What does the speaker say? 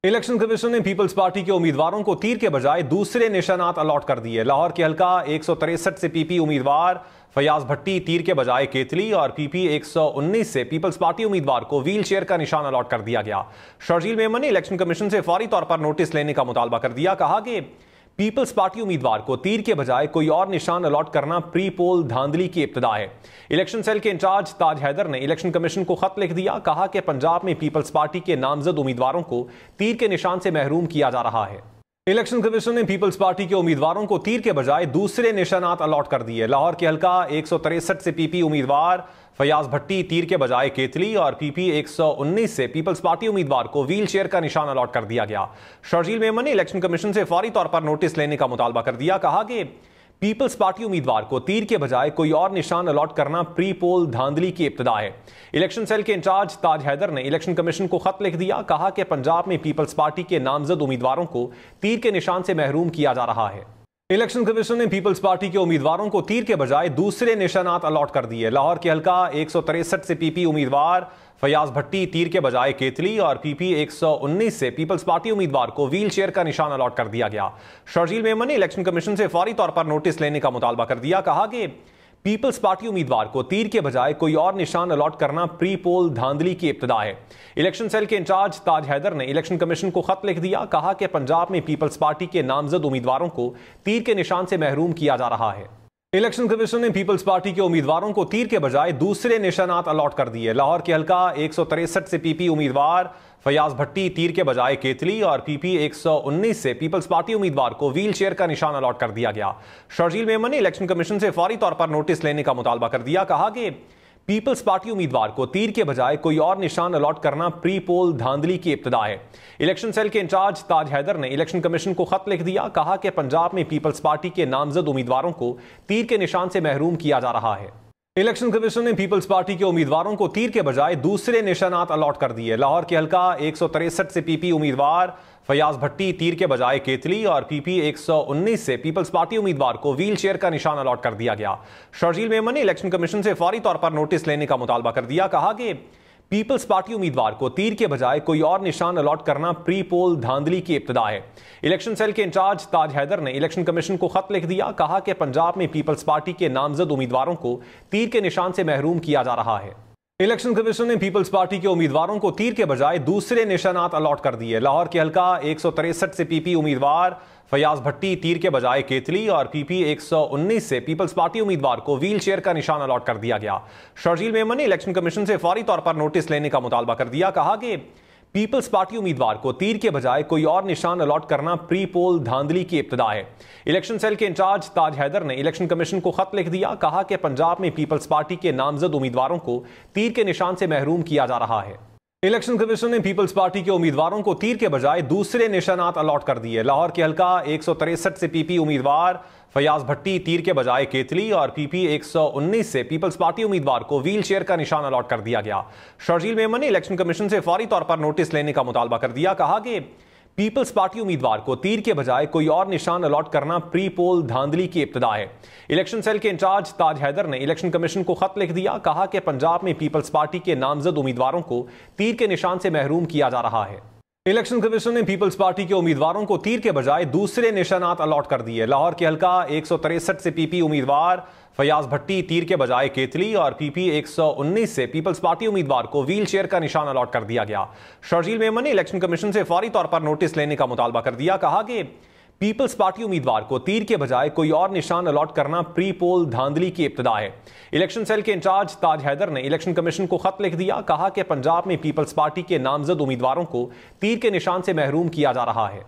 Election commission ने peoples party के उम्मीदवारों को तीर के बजाय दूसरे निशानात अलॉट कर दिए। लाहौर के हल्का 163 से पीपी उम्मीदवार फयाज भट्टी तीर के बजाय केतली और पीपी 119 से पीपल्स पार्टी उम्मीदवार को व्हील चेयर का निशान अलॉट कर दिया गया। शर्जील मेमन ने इलेक्शन कमीशन से फौरी तौर पर नोटिस लेने का मुतालबा कर दिया। कहा कि पीपल्स पार्टी उम्मीदवार को तीर के बजाय कोई और निशान अलॉट करना प्री पोल धांधली की इब्तिदा है। इलेक्शन सेल के इंचार्ज ताज हैदर ने इलेक्शन कमीशन को खत लिख दिया। कहा कि पंजाब में पीपल्स पार्टी के नामजद उम्मीदवारों को तीर के निशान से महरूम किया जा रहा है। इलेक्शन कमीशन ने पीपल्स पार्टी के उम्मीदवारों को तीर के बजाय दूसरे निशानात अलॉट कर दिए। लाहौर के हल्का 163 से पीपी उम्मीदवार फयाज भट्टी तीर के बजाय केतली और पीपी 119 से पीपल्स पार्टी उम्मीदवार को व्हील चेयर का निशान अलॉट कर दिया गया। शर्जील मेमन ने इलेक्शन कमीशन से फौरी तौर पर नोटिस लेने का मुतालबा कर दिया। कहा कि पीपल्स पार्टी उम्मीदवार को तीर के बजाय कोई और निशान अलॉट करना प्री पोल धांधली की इब्तिदा है। इलेक्शन सेल के इंचार्ज ताज हैदर ने इलेक्शन कमीशन को खत लिख दिया। कहा कि पंजाब में पीपल्स पार्टी के नामजद उम्मीदवारों को तीर के निशान से महरूम किया जा रहा है। इलेक्शन कमीशन ने पीपल्स पार्टी के उम्मीदवारों को तीर के बजाय दूसरे निशानात अलॉट कर दिए। लाहौर के हल्का 163 से पीपी उम्मीदवार फयाज भट्टी तीर के बजाय केतली और पीपी 119 से पीपल्स पार्टी उम्मीदवार को व्हील चेयर का निशान अलॉट कर दिया गया। शर्जील मेमन ने इलेक्शन कमीशन से फौरी तौर पर नोटिस लेने का मुतालबा कर दिया। कहा कि पीपल्स पार्टी उम्मीदवार को तीर के बजाय कोई और निशान अलॉट करना प्री पोल धांधली की इब्तिदा है। इलेक्शन सेल के इंचार्ज ताज हैदर ने इलेक्शन कमीशन को खत लिख दिया। कहा कि पंजाब में पीपल्स पार्टी के नामजद उम्मीदवारों को तीर के निशान से महरूम किया जा रहा है। इलेक्शन कमीशन ने पीपल्स पार्टी के उम्मीदवारों को तीर के बजाय दूसरे निशानात अलॉट कर दिए। लाहौर के हल्का 163 से पीपी उम्मीदवार फयाज भट्टी तीर के बजाय केतली और पीपी 119 से पीपल्स पार्टी उम्मीदवार को व्हील चेयर का निशान अलॉट कर दिया गया। शर्जील मेमन ने इलेक्शन कमीशन से फौरी तौर पर नोटिस लेने का मुतालबा कर दिया। कहा कि पीपल्स पार्टी उम्मीदवार को तीर के बजाय कोई और निशान अलॉट करना प्री पोल धांधली की इब्तिदा है। इलेक्शन सेल के इंचार्ज ताज हैदर ने इलेक्शन कमीशन को खत लिख दिया। कहा कि पंजाब में पीपल्स पार्टी के नामजद उम्मीदवारों को तीर के निशान से महरूम किया जा रहा है। इलेक्शन कमीशन ने पीपल्स पार्टी के उम्मीदवारों को तीर के बजाय दूसरे निशानात अलॉट कर दिए। लाहौर के हल्का 163 से पीपी उम्मीदवार फयाज भट्टी तीर के बजाय केतली और पीपी 119 से पीपल्स पार्टी उम्मीदवार को व्हील चेयर का निशान अलॉट कर दिया गया। शर्जील मेमन ने इलेक्शन कमीशन से फौरी तौर पर नोटिस लेने का मुतालबा कर दिया। कहा कि पीपल्स पार्टी उम्मीदवार को तीर के बजाय कोई और निशान अलॉट करना प्री पोल धांधली की इब्तिदा है। इलेक्शन सेल के इंचार्ज ताज हैदर ने इलेक्शन कमीशन को खत लिख दिया। कहा कि पंजाब में पीपल्स पार्टी के नामजद उम्मीदवारों को तीर के निशान से महरूम किया जा रहा है। इलेक्शन कमीशन ने पीपल्स पार्टी के उम्मीदवारों को तीर के बजाय दूसरे निशानात अलॉट कर दिए। लाहौर के हल्का 163 से पीपी उम्मीदवार फयाज भट्टी तीर के बजाय केतली और पीपी 119 से पीपल्स पार्टी उम्मीदवार को व्हील चेयर का निशान अलॉट कर दिया गया। शर्जील मेमन ने इलेक्शन कमीशन से फौरी तौर पर नोटिस लेने का मुतालबा कर दिया। कहा कि पीपल्स पार्टी उम्मीदवार को तीर के बजाय कोई और निशान अलॉट करना प्री पोल धांधली की इब्तिदा है। इलेक्शन सेल के इंचार्ज ताज हैदर ने इलेक्शन कमीशन को खत लिख दिया। कहा कि पंजाब में पीपल्स पार्टी के नामजद उम्मीदवारों को तीर के निशान से महरूम किया जा रहा है। इलेक्शन कमीशन ने पीपल्स पार्टी के उम्मीदवारों को तीर के बजाय दूसरे निशानात अलॉट कर दिए। लाहौर के हल्का 163 से पीपी उम्मीदवार फयाज भट्टी तीर के बजाय केतली और पीपी 119 से पीपल्स पार्टी उम्मीदवार को व्हील चेयर का निशान अलॉट कर दिया गया। शर्जील मेमन ने इलेक्शन कमीशन से फौरी तौर पर नोटिस लेने का मुतालबा कर दिया। कहा कि पीपल्स पार्टी उम्मीदवार को तीर के बजाय कोई और निशान अलॉट करना प्री पोल धांधली की इब्तिदा है। इलेक्शन सेल के इंचार्ज ताज हैदर ने इलेक्शन कमीशन को खत लिख दिया। कहा कि पंजाब में पीपल्स पार्टी के नामजद उम्मीदवारों को तीर के निशान से महरूम किया जा रहा है। इलेक्शन कमीशन ने पीपल्स पार्टी के उम्मीदवारों को तीर के बजाय दूसरे निशानात अलॉट कर दिए। लाहौर के हल्का 163 से पीपी उम्मीदवार फयाज भट्टी तीर के बजाय केतली और पीपी 119 से पीपल्स पार्टी उम्मीदवार को व्हील चेयर का निशान अलॉट कर दिया गया। शर्जील मेमन ने इलेक्शन कमीशन से फौरी तौर पर नोटिस लेने का मुतालबा कर दिया। कहा कि पीपल्स पार्टी उम्मीदवार को तीर के बजाय कोई और निशान अलॉट करना प्री पोल धांधली की इब्तिदा है। इलेक्शन सेल के इंचार्ज ताज हैदर ने इलेक्शन कमीशन को खत लिख दिया। कहा कि पंजाब में पीपल्स पार्टी के नामजद उम्मीदवारों को तीर के निशान से महरूम किया जा रहा है।